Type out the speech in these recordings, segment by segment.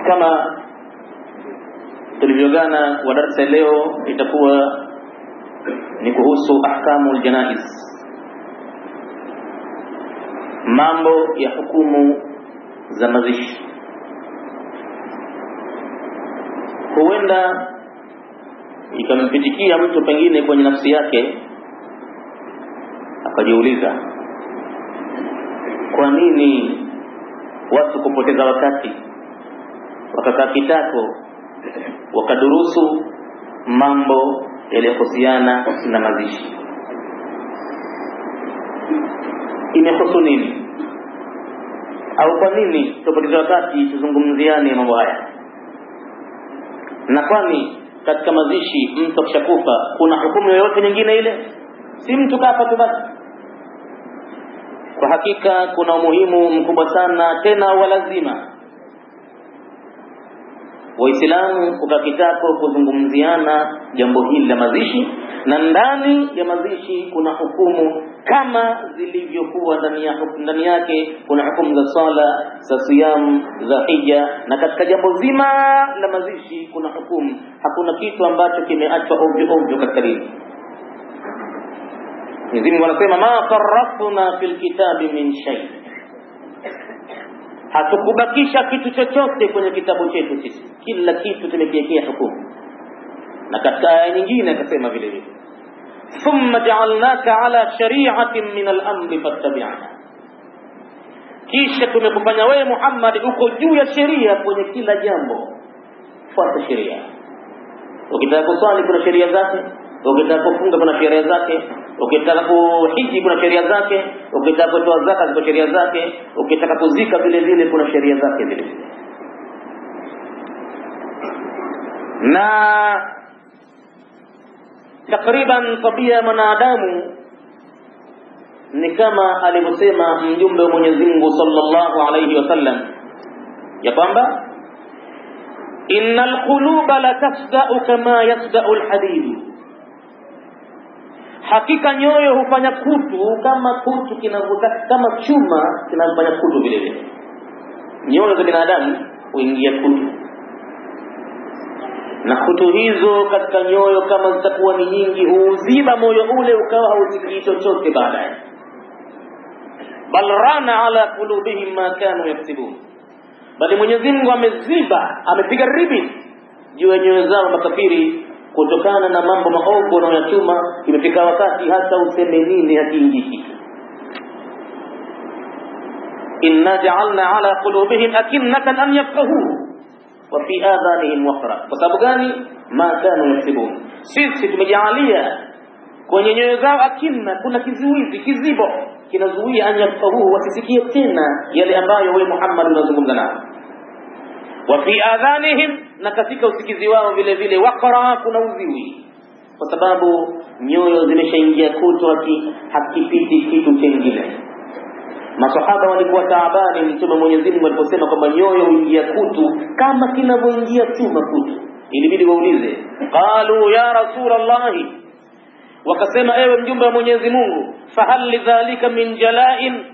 Kama tulivyogana wa darasa leo itakuwa ni kuhusu ahkamul janaiz, mambo ya hukumu za mazishi. Huenda ikampitikia mtu pengine kwenye nafsi yake akajiuliza, kwa nini watu kupoteza wakati wakakaa kitako wakadurusu mambo yaliyohusiana na mazishi? Imehusu nini? Au kwa nini tupoteza wakati tuzungumziane mambo haya? Na kwani katika mazishi mtu akishakufa kuna hukumu yoyote nyingine ile? Si mtu kafa tu basi. Kwa hakika kuna umuhimu mkubwa sana tena wa lazima Waislamu kukaa kitako kuzungumziana jambo hili la mazishi, na ndani ya mazishi kuna hukumu kama zilivyokuwa ndani yake kuna hukumu za sala, za siyam, za hija, na katika jambo zima la mazishi kuna hukumu. Hakuna kitu ambacho kimeachwa ovyo ovyo katika dini. Mwenyezi Mungu anasema ma farratna fil kitabi min shay, hatukubakisha kitu chochote kwenye kitabu chetu sisi, kila kitu tumekiwekea hukumu. Na katika aya nyingine akasema vile vile thumma ja'alnaka ala shari'atin min al-amri fattabi'ha, kisha tumekufanya wewe Muhammad uko juu ya sheria kwenye kila jambo, fuata sheria. Ukitaka kuswali kuna sheria zake, ukitaka kufunga kuna sheria zake, ukitaka kuhiji kuna sheria zake, ukitaka kutoa zaka kuna sheria zake, ukitaka kuzika vile vile kuna sheria zake vile vile. Na takriban tabia mwanadamu ni kama alivyosema mjumbe wa Mwenyezi Mungu sallallahu alayhi wasallam ya kwamba innal quluba la tasda'u kama yasda'u alhadid, hakika nyoyo hufanya kutu kama kutu kinavuta, kama chuma kinafanya kutu vile vile. Nyoyo za binadamu huingia kutu, na kutu hizo katika nyoyo kama zitakuwa ni nyingi huuziba moyo ule ukawa hausikii chochote baadaye. Bal rana ala qulubihim ma kanu yaktubun, bali Mwenyezi Mungu ameziba, amepiga ribi juu ya nyoyo zao makafiri kutokana na mambo maovu na yachuma. Imefika wakati hata useme nini hakiingiki. Inna ja'alna ala qulubihim akinnatan an yafqahu wa fi adhanihim waqra. Kwa sababu gani? Ma kanu yaktubun, sisi tumejalia kwenye nyoyo zao akinna, kuna kizuizi, kizibo kinazuia an yafqahu, wasisikie tena yale ambayo wewe Muhammad unazungumza nao. Wa fi adhanihim, na katika usikizi wao vile vile waqra, kuna uziwi, kwa sababu nyoyo zimeshaingia kutu, hakipiti kitu kingine. Masahaba walikuwa taabani, mtume Mwenyezi Mungu aliposema kwamba nyoyo huingia kutu kama kinavyoingia chuma kutu, ilibidi waulize, qalu ya Rasulullah, wakasema ewe mjumbe wa Mwenyezi Mungu, fahal lidhalika min jala'in,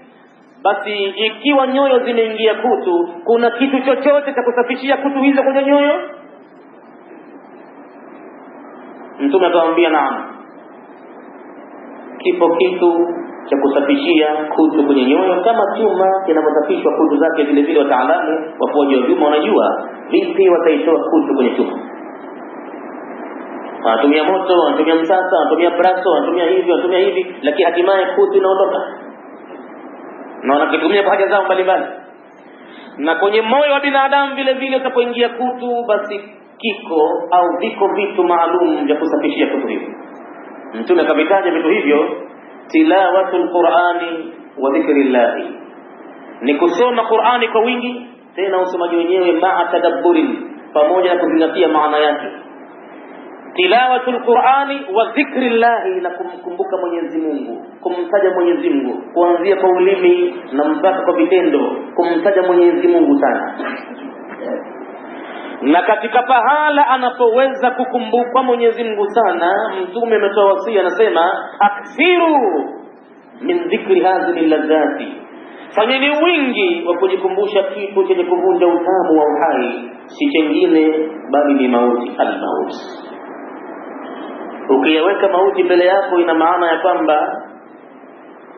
basi ikiwa nyoyo zimeingia kutu kuna kitu chochote cha kusafishia kutu hizo kwenye nyoyo? Mtume akamwambia naam, kipo kitu cha kusafishia kutu kwenye nyoyo kama chuma kinavyosafishwa kutu zake. Vile vile wataalamu wapoji wa vyuma wanajua vipi wataitoa kutu kwenye chuma. Wanatumia moto, wanatumia msasa, wanatumia braso, wanatumia hivi, lakini hatimaye kutu inaondoka, na wanakitumia kwa haja zao mbalimbali. Na kwenye moyo wa binadamu vile vile utapoingia kutu, basi kiko au viko vitu maalum vya kusafishia kutu hivyo. Mtume akavitaja vitu hivyo, tilawatul Qur'ani wa dhikrillah, ni kusoma Qur'ani kwa wingi, tena usomaji wenyewe ma'a tadabburin, pamoja na kuzingatia maana yake. Tilawatul Qur'ani wa dhikrillah, na kumkumbuka Mwenyezi Mungu, kumtaja Mwenyezi Mungu kuanzia kwa ulimi na mpaka kwa vitendo, kumtaja Mwenyezi Mungu sana. Na katika pahala anapoweza kukumbuka Mwenyezi Mungu sana, mtume ametoa wasia, anasema akthiru min dhikri hadhihi ladhati, Fanyeni wingi wa kujikumbusha kitu chenye kuvunja utamu wa uhai, si chengine bali ni mauti, al-maut. Ukiyaweka mauti mbele yako, ina maana ya kwamba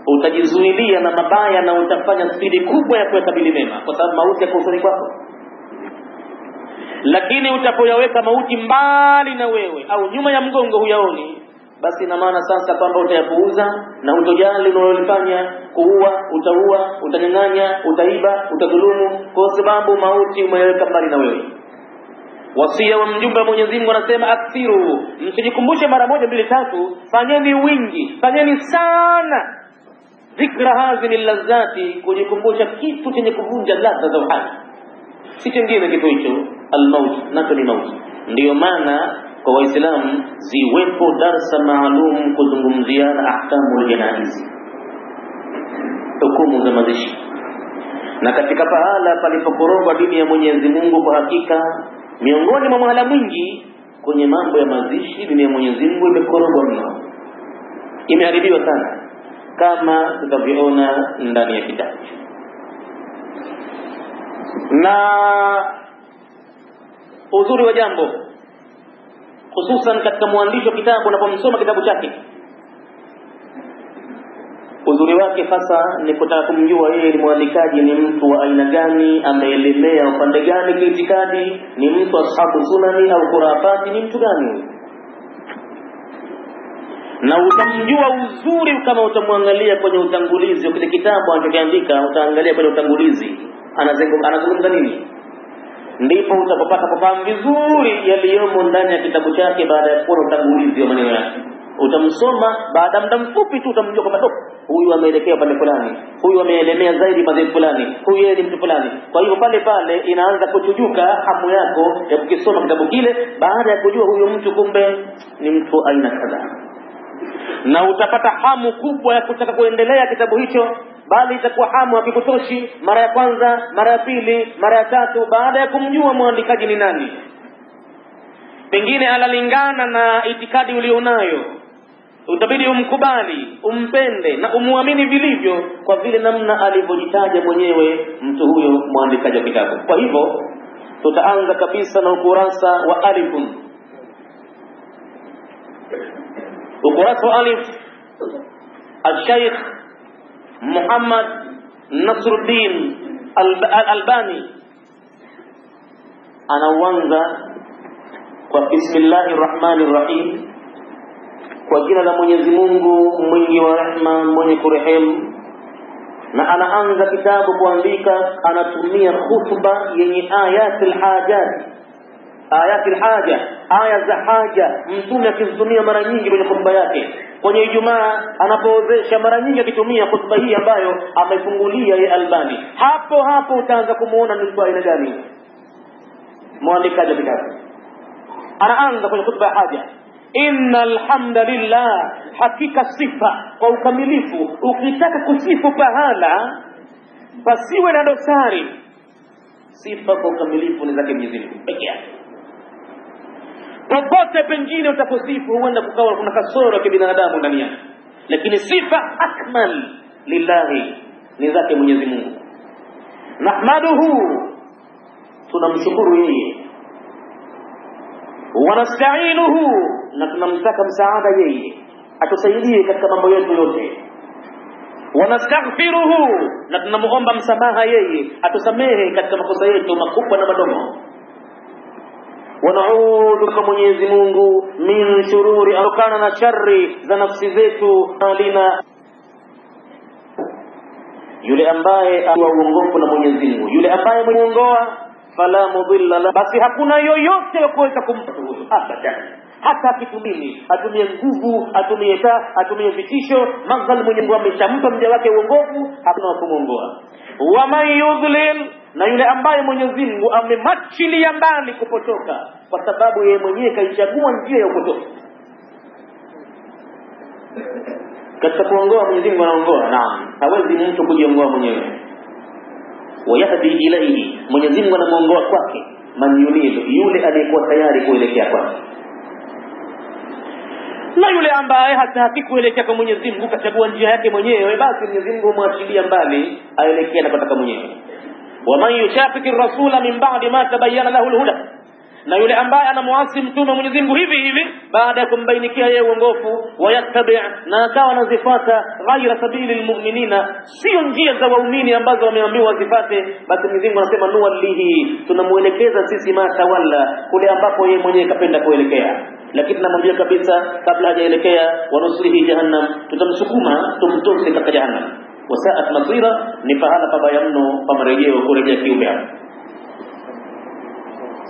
utajizuilia na mabaya na utafanya spidi kubwa ya kuyakabili mema, kwa sababu mauti yako usoni kwako. Lakini utapoyaweka mauti mbali na wewe au nyuma ya mgongo huyaoni, basi ina maana sasa kwamba utayapuuza na utojali unalolifanya. Kuua, utaua, utanyang'anya, utaiba, utadhulumu, kwa sababu mauti umeyaweka mbali na wewe. Wasia wa mjumbe wa Mwenyezi Mungu anasema akthiru, msijikumbushe mara moja mbili tatu, fanyeni wingi, fanyeni sana dhikra hadhihi lazati, kujikumbusha kitu chenye kuvunja ladha za uhai, si chengine kitu hicho, al-maut, nacho ni mauti. Ndiyo maana kwa Waislamu ziwepo darsa maalum kuzungumziana ahkamul janaizi, hukumu za mazishi. Na katika pahala palipokorogwa dini ya Mwenyezi Mungu, kwa hakika miongoni mwa mahala mwingi kwenye mambo ya mazishi, dini ya Mwenyezi Mungu imekorogwa mno, imeharibiwa sana, kama tutavyoona ndani ya kitabu. Na uzuri wa jambo, hususan katika mwandishi wa kitabu unapomsoma kitabu chake, uzuri wake hasa ni kutaka kumjua yeye ni mwandikaji ni mtu wa aina gani, ameelemea upande gani kiitikadi, ni mtu ashabu sunani au khurafati, ni mtu gani. Na utamjua uzuri kama utamwangalia kwenye utangulizi wa kile kitabu anachokiandika. Utaangalia kwenye utangulizi anazungumza nini, ndipo utapopata kufahamu vizuri yaliyomo ndani ya kitabu chake. Baada ya kuona utangulizi wa maneno yake, utamsoma baada muda mfupi tu utamjua kwamba huyu ameelekea pale fulani, huyu ameelemea zaidi madhehebu fulani, huyu yeye ni mtu fulani. Kwa hivyo pale pale inaanza kuchujuka hamu yako ya kukisoma kitabu kile, baada ya kujua huyu mtu kumbe ni mtu aina kadhaa. Na utapata hamu kubwa ya kutaka kuendelea kitabu hicho, bali itakuwa hamu hakikutoshi mara ya kwanza, mara ya pili, mara ya tatu, baada ya kumjua mwandikaji ni nani. Pengine analingana na itikadi ulionayo, utabidi umkubali, umpende na umuamini vilivyo, kwa vile namna alivyojitaja mwenyewe mtu huyo mwandikaji wa kitabu. Kwa hivyo tutaanza kabisa na ukurasa wa alifun. Ukurasa wa alif, al-Sheikh Muhammad Nasruddin al-Albani anaanza kwa bismillahir rahmanir rahim, kwa jina la Mwenyezi Mungu mwingi wa rehema mwenye kurehemu. Na anaanza kitabu kuandika, anatumia khutba yenye ayatul hajat, ayatul haja, aya za haja. Mtume akizitumia mara nyingi kwenye khutba yake. Kwenye Ijumaa anapoozesha mara nyingi akitumia khutba hii ambayo amefungulia ya Albani. Hapo hapo utaanza kumuona ni mtu aina gani mwandikaji wa kitabu. Anaanza kwenye khutba ya haja, innal hamdalillah, hakika sifa kwa ukamilifu. Ukitaka kusifu pahala pasiwe na dosari, sifa kwa ukamilifu ni zake Mwenyezi Mungu pekee yake. Popote pengine utaposifu huenda kukawa kuna kasoro ya binadamu ndani yake, lakini sifa akmal lillahi ni zake Mwenyezi Mungu. Nahmaduhu, tunamshukuru yeye. Wanasta'inuhu, na tunamtaka msaada yeye atusaidie katika mambo yetu yote. Wanastaghfiruhu, na tunamuomba msamaha yeye atusamehe katika makosa yetu makubwa na madogo. Wanaudhu kwa Mwenyezi Mungu min shururi, alokana na shari za nafsi zetu, alina yule ambaye wa uongofu na Mwenyezi Mungu, yule ambaye mwenyeongoa fala mudilla la, basi hakuna yoyote ya kuweza kumpa huyo abadan. Hata akitumini, atumie nguvu, atumie taa, atumie vitisho, madhal Mwenyezi Mungu ameshampa mja wake uongofu, hakuna wa kumuongoa. Wa man yudlil, na yule ambaye Mwenyezi Mungu amemachilia mbali kupotoka, kwa sababu yeye mwenyewe kaichagua njia ya upotofu. Katika kuongoa Mwenyezi Mungu anaongoa, naam, hawezi mtu kujiongoa mwenyewe. Wayahdi ilayhi, Mwenyezi Mungu anamuongoa kwake, man yunil, yule aliyekuwa tayari kuelekea kwake. Na yule ambaye hataki kuelekea kwa Mwenyezi Mungu, kachagua njia yake mwenyewe, basi Mwenyezi Mungu mwachilia mbali aelekee anapotaka mwenyewe. Waman yushaqiqi rasula min ba'di ma tabayyana lahu alhuda, na yule ambaye anamuasi mtume Mwenyezi Mungu hivi hivi baada ya kumbainikia yeye uongofu, wayattabi', na akawa anazifuata ghaira sabili almu'minina, sio njia za waumini ambazo wameambiwa wazifate, basi Mwenyezi Mungu anasema nuwallihi, tunamuelekeza sisi matawalla, kule ambapo yeye mwenyewe kapenda kuelekea. Lakini tunamwambia kabisa kabla hajaelekea, wanuslihi jahannam, tutamsukuma tumtose katika jahannam. Wasaat masira, ni pahala pabaya mno pa marejeo, kurejea kiumbe hapo.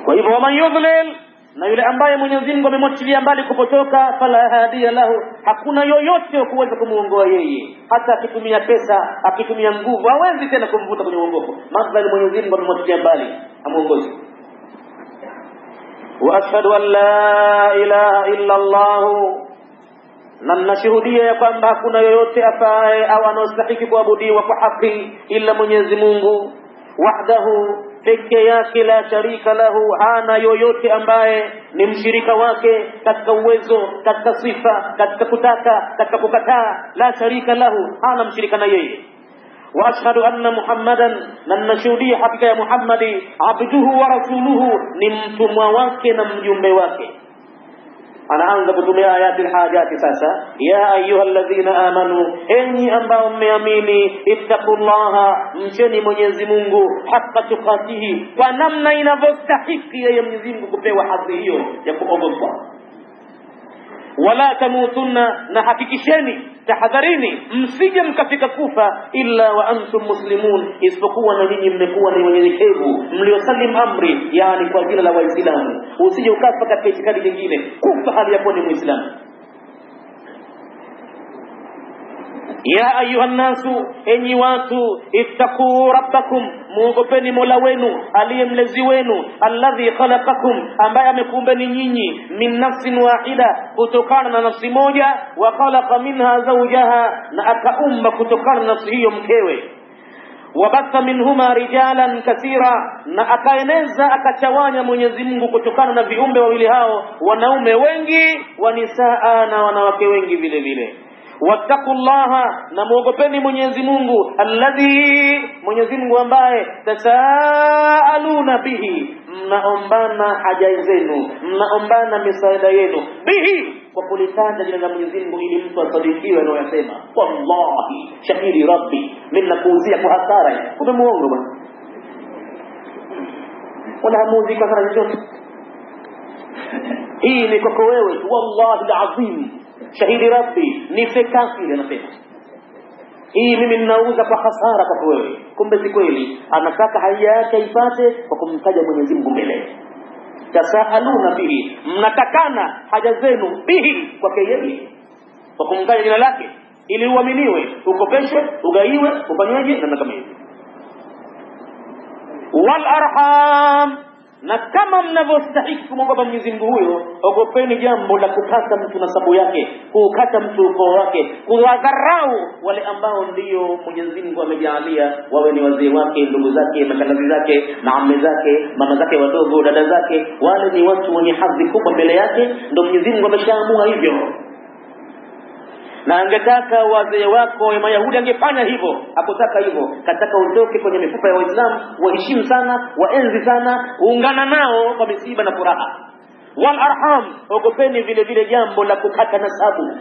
Kwa hivyo waman yudlil, na yule ambaye Mwenyezi Mungu amemwachilia mbali kupotoka, fala hadiya lahu, hakuna yoyote wa kuweza kumuongoa yeye. Hata akitumia pesa, akitumia nguvu, hawezi tena kumvuta kwenye uongofu. Madhali Mwenyezi Mungu amemwachilia mbali, amuongozi. Wa ashhadu an la ilaha illa Allah, na nashuhudia ya kwamba hakuna yoyote afaye au anastahili kuabudiwa kwa haki ila Mwenyezi Mungu wahdahu, peke yake, la sharika lahu, hana yoyote ambaye ni mshirika wake katika uwezo, katika sifa, katika kutaka, katika kukataa. La sharika lahu, hana mshirika na yeye. Wa ashhadu anna Muhammadan, na nashuhudia hakika ya Muhammadi abduhu wa rasuluhu, ni mtumwa wake na mjumbe wake. Anaanza kutumia ayati alhajati sasa. Ya ayyuhalladhina amanu, enyi ambao mmeamini, ittaqullaha, mcheni Mwenyezi Mungu, haqqa tuqatihi, kwa namna inavyostahiki yeye Mwenyezi Mungu kupewa hadhi hiyo ya kuogopwa. Wala tamutunna, na hakikisheni, tahadharini, msije mkafika kufa illa wa antum muslimun, isipokuwa na nyinyi mmekuwa ni wanyenyekevu, mliosalim amri, yani kwa jina la Waislamu. Usije ukafa katika itikadi nyingine, kufa hali yapo ni Muislamu. Ya ayuhan nasu, enyi watu, ittaqu rabbakum, muogopeni Mola wenu aliye mlezi wenu, alladhi khalaqakum, ambaye amekuumbeni nyinyi, min nafsin wahida, kutokana na nafsi moja, wa khalaqa minha zawjaha, na akaumba kutokana na nafsi hiyo mkewe. Wabatha minhuma rijalan kathira, na akaeneza akachawanya Mwenyezi Mungu kutokana na viumbe wawili hao wanaume wengi, wa nisaa, na wanawake wengi vile vile. Wattaqullaha, na muogopeni Mwenyezi Mungu, alladhi, Mwenyezi Mungu ambaye tasaaluna bihi, mnaombana haja zenu, mnaombana misaada yenu, bihi, kwa kulitaja jina la Mwenyezi Mungu ili mtu asadikiwe anayosema. Wallahi shahidi rabbi, mimi nakuuzia kwa hasara. Kumbe muongo bwana, wala hamuuzi kwa hasara yoyote. Hii ni kwako wewe, wallahi alazim shahidi rabbi, ni kafiri anasema. Hii mimi ninauza kwa hasara kwa wewe. Kumbe si kweli, anataka haja yake ipate kwa kumtaja Mwenyezi Mungu mbele. Tasaaluna bihi, mnatakana haja zenu, bihi, kwa yeye, kwa kumtaja jina lake ili uaminiwe, ukopeshwe, ugaiwe, ufanyweje na kama hivyo. Wal arham, na kama mnavyostahili kumwogopa Mwenyezi Mungu huyo, ogopeni jambo la kukata mtu nasabu yake, kukata mtu ukoo wake, kuwadharau wale ambao ndio Mwenyezi Mungu amejalia wawe ni wazee wake, ndugu zake, mashangazi zake, maame zake, mama zake wadogo, dada zake. Wale ni watu wenye hadhi kubwa mbele yake, ndio Mwenyezi Mungu ameshaamua hivyo. Na angetaka wazee wako wa Mayahudi angefanya hivyo, hakutaka hivyo, kataka utoke kwenye mifupa ya Waislamu, waheshimu sana, waenzi sana, uungana nao kwa misiba na furaha. Wal arham, ogopeni vile vile jambo la kukata nasabu.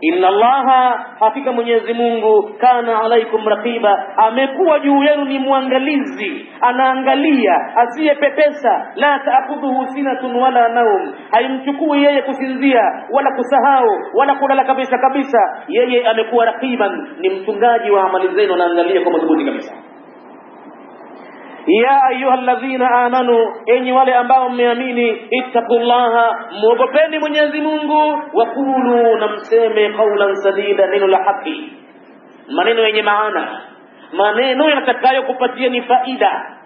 Inna Allaha, hakika Mwenyezi Mungu, kana alaikum raqiba, amekuwa juu yenu ni muangalizi, anaangalia, asiyepepesa. La ta'khudhuhu sinatun wala naum, haimchukui yeye kusinzia wala kusahau wala kulala kabisa kabisa. Yeye amekuwa raqiban, ni mchungaji wa amali zenu, anaangalia kwa madhubuti kabisa. Ya ayyuhalladhina amanu, enyi wale ambao mmeamini, ittaqullaha, muogopeni Mwenyezi Mungu, wa qulu, na mseme qawlan sadida, neno la haki, maneno yenye maana, maneno yatakayo kupatieni faida.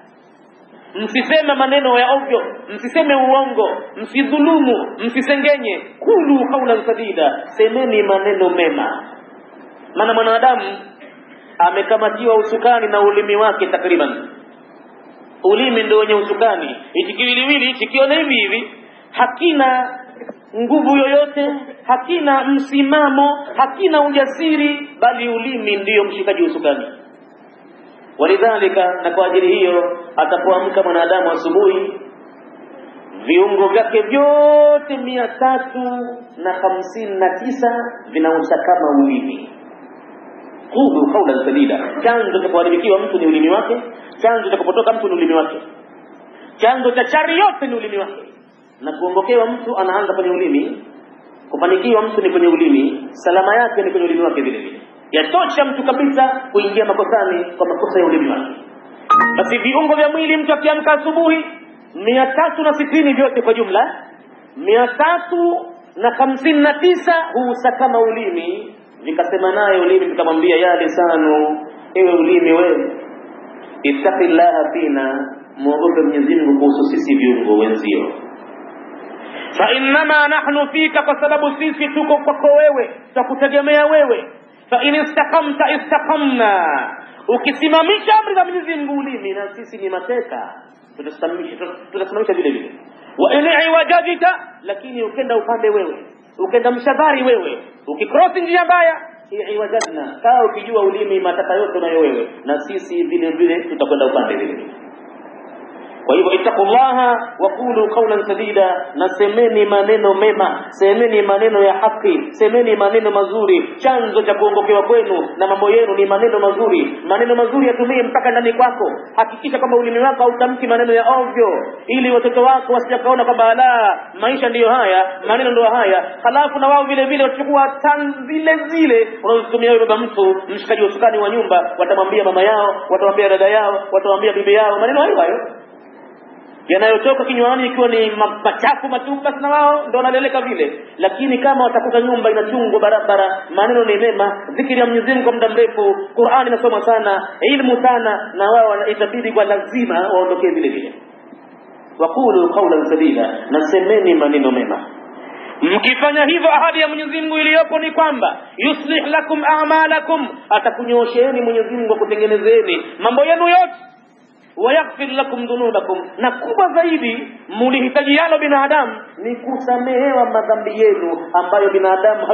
Msiseme maneno ya ovyo, msiseme uongo, msidhulumu, msisengenye. Qulu qawlan sadida, semeni maneno mema. Maana mwanadamu amekamatiwa usukani na ulimi wake takriban. Ulimi ndio wenye usukani. Hichi kiwiliwili hichi kiona hivi hivi, hakina nguvu yoyote, hakina msimamo, hakina ujasiri, bali ulimi ndiyo mshikaji usukani. Walidhalika, na kwa ajili hiyo atapoamka mwanadamu asubuhi, viungo vyake vyote 359 vinaosha kama ulimi. Qulu qawlan sadida. Chanzo cha kuharibikiwa mtu ni ulimi wake, chanzo cha kupotoka mtu ni ulimi wake, chanzo cha chari yote ni ulimi wake. Na kuongokewa mtu anaanza kwenye ulimi, kufanikiwa mtu ni kwenye ulimi, salama yake ni kwenye ulimi wake vile vile. Yatosha mtu kabisa kuingia makosani kwa makosa ya ulimi wake. Basi viungo vya mwili mtu akiamka asubuhi 360 vyote kwa jumla 359 huusakama ulimi. Vikasema naye ulimi, tukamwambia ya lisanu, ewe ulimi wewe, ittaqillaha fina, muogope Mwenyezi Mungu kuhusu sisi viungo wenzio. Fa innama nahnu fika, kwa sababu sisi tuko kwako wewe, tutakutegemea wewe. Fa in istaqamta istaqamna, ukisimamisha amri za Mwenyezi Mungu ulimi, na sisi ni mateka, tutasimamisha vile vile. Wa in iwajadita, lakini ukenda upande wewe, ukenda mshadhari wewe, ukikrosi njia mbaya, iwajadna, kaa ukijua ulimi mataka yote unayo wewe, na sisi vile vile tutakwenda upande vile vile. Kwa hivyo ittaqullaha wa qulu qawlan sadida, nasemeni maneno mema, semeni maneno ya haki, semeni maneno mazuri. Chanzo cha kuongokewa kwenu na mambo yenu ni maneno mazuri. Maneno mazuri yatumie mpaka ndani kwako. Hakikisha kwamba ulimi wako hautamki maneno ya ovyo, ili watoto wako wasijakaona kwamba la, maisha ndiyo haya, maneno ndio haya. Halafu na wao vile vile wachukua zile zile unazotumia wewe baba mtu, mshikaji wa sukani wa nyumba, watamwambia mama yao, watamwambia dada yao, watamwambia bibi yao maneno hayo yanayotoka kinywani ikiwa ni machafu matupu, basi na wao ndio wanaleleka vile. Lakini kama watakuta nyumba inachungwa barabara, maneno ni mema, dhikri ya Mwenyezi Mungu kwa muda mrefu, Qur'ani inasoma sana, ilmu sana, na wao itabidi kwa lazima waondokee vile vile. Waqulu qawlan sadida, nasemeni maneno mema. Mkifanya hivyo, ahadi ya Mwenyezi Mungu iliyopo ni kwamba yuslih lakum a'malakum, atakunyoosheeni Mwenyezi Mungu kutengenezeni mambo yenu yote, wayaghfir lakum dhunubakum, na kubwa zaidi mulihitaji yalo binadamu ni kusamehewa madhambi yenu, ambayo binadamu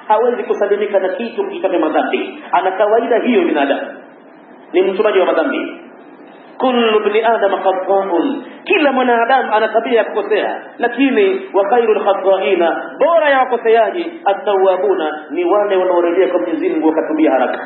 hawezi kusalimika na kitu kitame madhambi. Ana kawaida hiyo, binadamu ni mtumaji wa madhambi. Kullu ibn adam khata'un, kila mwanadamu ana tabia ya kukosea, lakini wa khairul khata'ina, bora ya wakoseaji at-tawwabuna, ni wale wanaorejea kwa Mwenyezi Mungu wakatubia haraka.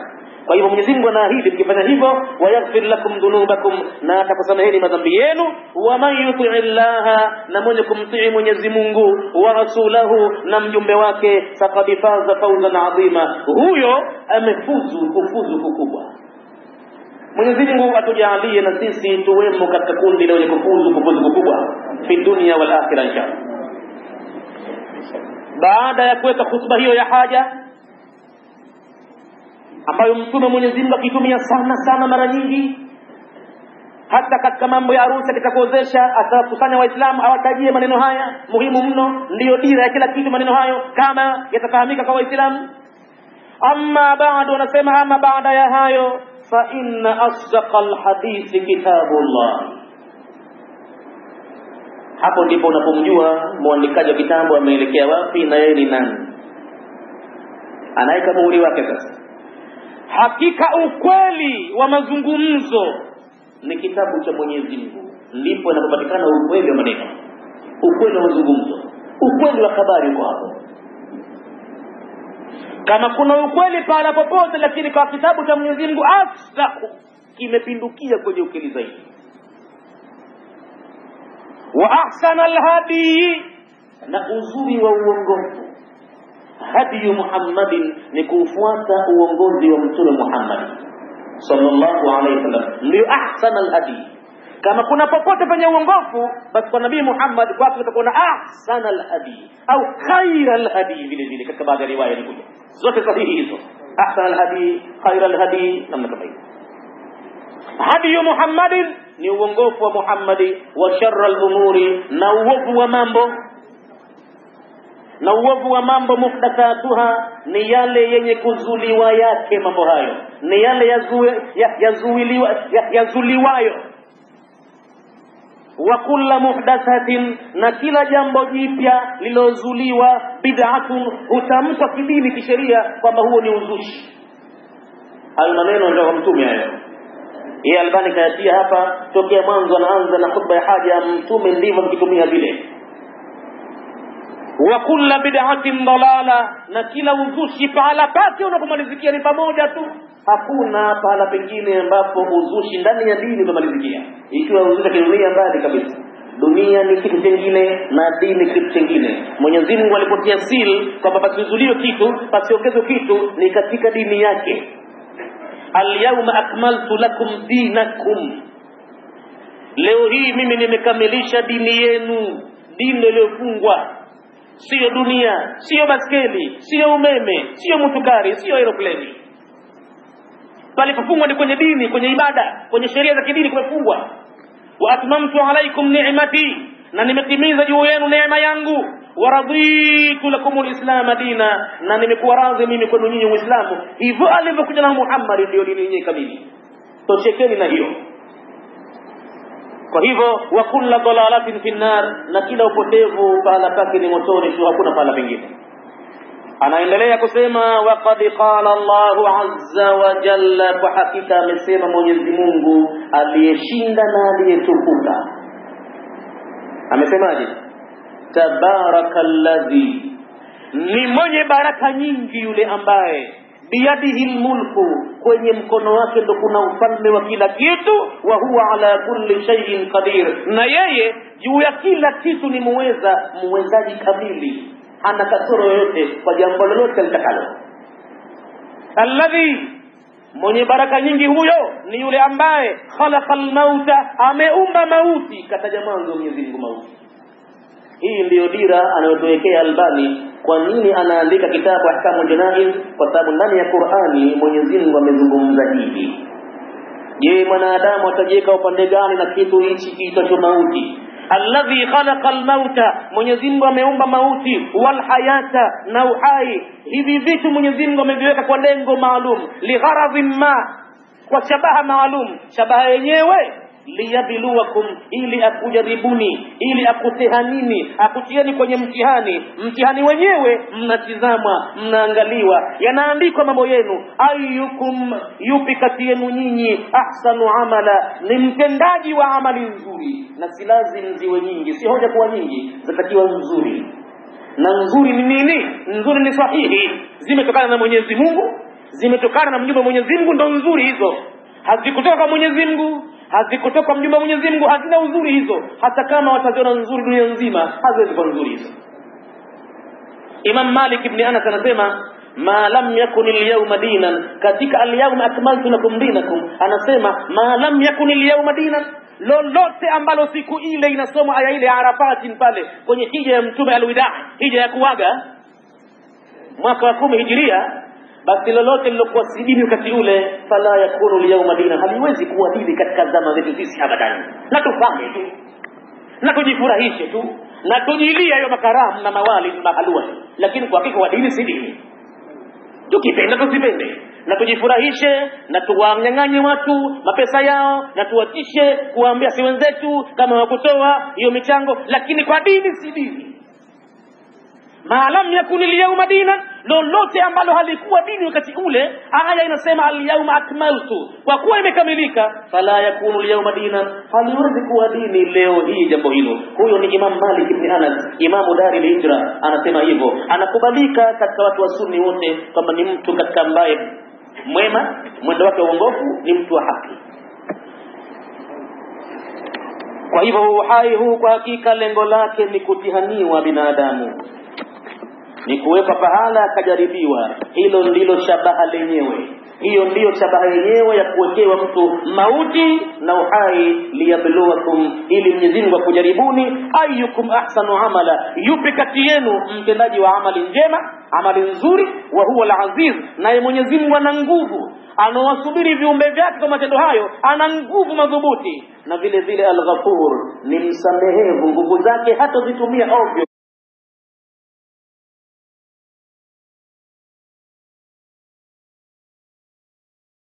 Kwa hivyo Mwenyezi Mungu anaahidi mkifanya hivyo, wayaghfir lakum dhunubakum, na atakusameheni madhambi yenu. Wa man yuti'i llaha, na mwenye kumtii Mwenyezi Mungu, wa rasulahu, na mjumbe wake, faqad faza fawzan adhima, huyo amefuzu kufuzu kukubwa. Mwenyezi Mungu atujalie na sisi tuwemo katika kundi la wenye kufuzu kukubwa fi dunya wal akhirah inshallah. Baada ya kuweka khutba hiyo ya haja ambayo Mtume Mwenyezi Mungu akitumia sana mara nyingi, hata katika mambo ya harusi akitakuozesha, atakusanya Waislamu awatajie maneno haya muhimu mno, ndiyo dira ya kila kitu maneno hayo kama yatafahamika kwa Waislamu. Amma ba'du, wanasema ama baada ya hayo, fa inna asdaqal hadithi kitabullah. Hapo ndipo unapomjua muandikaji wa kitabu ameelekea wapi na yeye ni nani, anaweka muhuri wake. Sasa hakika ukweli wa mazungumzo ni kitabu cha Mwenyezi Mungu, ndipo inapopatikana ukweli wa maneno, ukweli wa mazungumzo, ukweli wa habari kwa hapo. Kama kuna ukweli pala popote, lakini kwa kitabu cha Mwenyezi Mungu asdaqu, kimepindukia kwenye ukweli zaidi. Wa ahsanal hadi, na uzuri wa uongofu. Hadi Muhammadin, ni kufuata uongozi wa Mtume Muhammad sallallahu alayhi wasallam, ndio ahsanal hadi. Kama kuna popote penye uongofu, basi kwa Nabii Muhammad kwake tutakuwa ahsanal hadi au khairal hadi vile vile. Katika baadhi ya riwaya ni zote sahihi hizo, ahsanal hadi, khairal hadi, namna kama hiyo. Hadi Muhammadin ni uongofu wa Muhammadi, wa sharral umuri, na uovu wa mambo. Na uovu wa mambo muhdathatuha, ni yale yenye kuzuliwa yake. Mambo hayo ni yale yazuliwayo. wa kullu muhdathatin, na kila jambo jipya lilozuliwa, bid'atun, hutamkwa kidini kisheria kwamba huo ni uzushi. Hayo maneno ndio mtume hayo. Yeye Albani kayatia hapa tokea mwanzo, anaanza na khutba ya haja ya mtume, ndivyo mkitumia vile. Wa kullu bid'atin dalala, na kila uzushi pahala pake unapomalizikia ni pamoja tu, hakuna pahala pengine ambapo uzushi ndani ya dini umalizikia. Ikiwa uzushi kidunia, mbali kabisa. Dunia ni kitu kingine na dini kitu kingine. Mwenyezi Mungu alipotia seal kwamba pasizuliwe kitu, pasiongezwe kitu, ni katika dini yake. Al-yawma akmaltu lakum dinakum, leo hii mimi nimekamilisha dini yenu. Dini iliyofungwa, sio dunia, sio baskeli, sio umeme, sio mutukari, sio aeroplane. Palipofungwa ni kwenye dini, kwenye ibada, kwenye sheria za kidini kumefungwa. Wa atmamtu alaykum ni'mati, na nimetimiza juu yenu neema yangu. Wa raditu lakum alislam dina, na nimekuwa radhi mimi kwenu nyinyi Uislamu. Hivyo alivyokuja na Muhammad ndio dini yenyewe kamili. Toshekeni na hiyo. Kwa hivyo wa kullu dalalatin fi nar, na kila upotevu pahala pake ni motoni tu, hakuna pahala pengine. Anaendelea kusema wa qad qala Allahu azza wa jalla, kwa hakika amesema Mwenyezi Mungu aliyeshinda na aliyetukuka. Amesemaje? Tabarakalladhi, ni mwenye baraka nyingi yule ambaye biyadihi almulku, kwenye mkono wake ndo kuna ufalme wa kila kitu. Wa huwa ala kulli shay'in qadir, na yeye juu ya kila kitu ni muwezaji kamili, hana kasoro yoyote kwa jambo lolote litakalo. Alladhi, mwenye baraka nyingi huyo ni yule ambaye khalaqal mauta, ameumba mauti. Kataja mwanzo Mwenyezi Mungu mauti. Hii ndiyo dira anayotuwekea Albani. Kwa nini anaandika kitabu Ahkamul Janaiz? Kwa sababu ndani ya Qur'ani Mwenyezi Mungu amezungumza hivi. Je, mwanadamu atajiweka upande gani na kitu hichi kiitwacho mauti? Alladhi khalaqal mauta, Mwenyezi Mungu ameumba mauti, wal hayata, na uhai. Hivi vitu Mwenyezi Mungu ameviweka kwa lengo maalum, li gharadhin ma, kwa shabaha maalum. Shabaha yenyewe liyabluwakum, ili akujaribuni, ili akutehanini, akutieni kwenye mtihani. Mtihani wenyewe mnatizamwa, mnaangaliwa, yanaandikwa mambo yenu. Ayyukum, yupi kati yenu nyinyi, ahsanu amala, ni mtendaji wa amali nzuri. Na si lazima ziwe nyingi, si hoja kuwa nyingi, zatakiwa nzuri. Na nzuri ni nini? Nzuri ni sahihi, zimetokana na Mwenyezi Mungu, zimetokana na mjumbe wa Mwenyezi Mungu, ndo nzuri hizo. Hazikutoka kwa Mwenyezi Mungu, hazikutoka kwa mjumbe wa Mwenyezi Mungu, hazina uzuri hizo. Hata kama wataziona nzuri dunia nzima, haziwezi kuwa nzuri hizo. Imam Malik ibn Anas anasema ma lam yakun al-yawma dinan, katika al-yawma akmaltu lakum dinakum, anasema ma lam yakun al-yawma dinan, lolote ambalo siku ile inasoma aya ile Arafatin pale kwenye hija ya Mtume al-Wida, hija ya kuaga mwaka wa 10 Hijiria, basi lolote lilokuwa si dini wakati ule, fala yakunu al-yawma dina, haliwezi kuwa dini katika zama zetu sisi abadan. Na tufanye tu, na tujifurahishe tu, na tujilia hiyo makaramu na mawali na mahalua, lakini kwa hakika wa dini si dini. Tukipenda tusipende, na tujifurahishe, na tuwanyang'anye watu mapesa yao, na tuwatishe kuwaambia si wenzetu kama wakutoa hiyo michango, lakini kwa dini si dini. Maalam yakuni al-yawma dinan, lolote ambalo halikuwa dini wakati ule, aya inasema al-yawma akmaltu, kwa kuwa imekamilika, fala yakunu al-yawma dinan, haliwezi kuwa dini leo hii jambo hilo. Huyo ni Imam Malik ibn Anas, Imamu Dari al-Hijra, anasema hivyo. Anakubalika katika watu wa Sunni wote kwamba ni mtu katika ambaye mwema, mwendo wake uongofu, ni mtu wa haki. Kwa hivyo uhai huu kwa hakika lengo lake ni kutihaniwa binadamu, ni kuweka pahala akajaribiwa. Hilo ndilo shabaha lenyewe, hiyo ndiyo shabaha yenyewe ya kuwekewa mtu mauti na uhai. Liyabluwakum, ili Mwenyezi Mungu akujaribuni. Ayyukum ahsanu amala, yupi kati yenu mtendaji wa amali njema, amali nzuri. Wa huwa al-aziz, naye Mwenyezi Mungu ana nguvu, anawasubiri viumbe vyake kwa matendo hayo, ana nguvu madhubuti. Na vile vile al-Ghafur, ni msamehevu, nguvu zake hata zitumia ovyo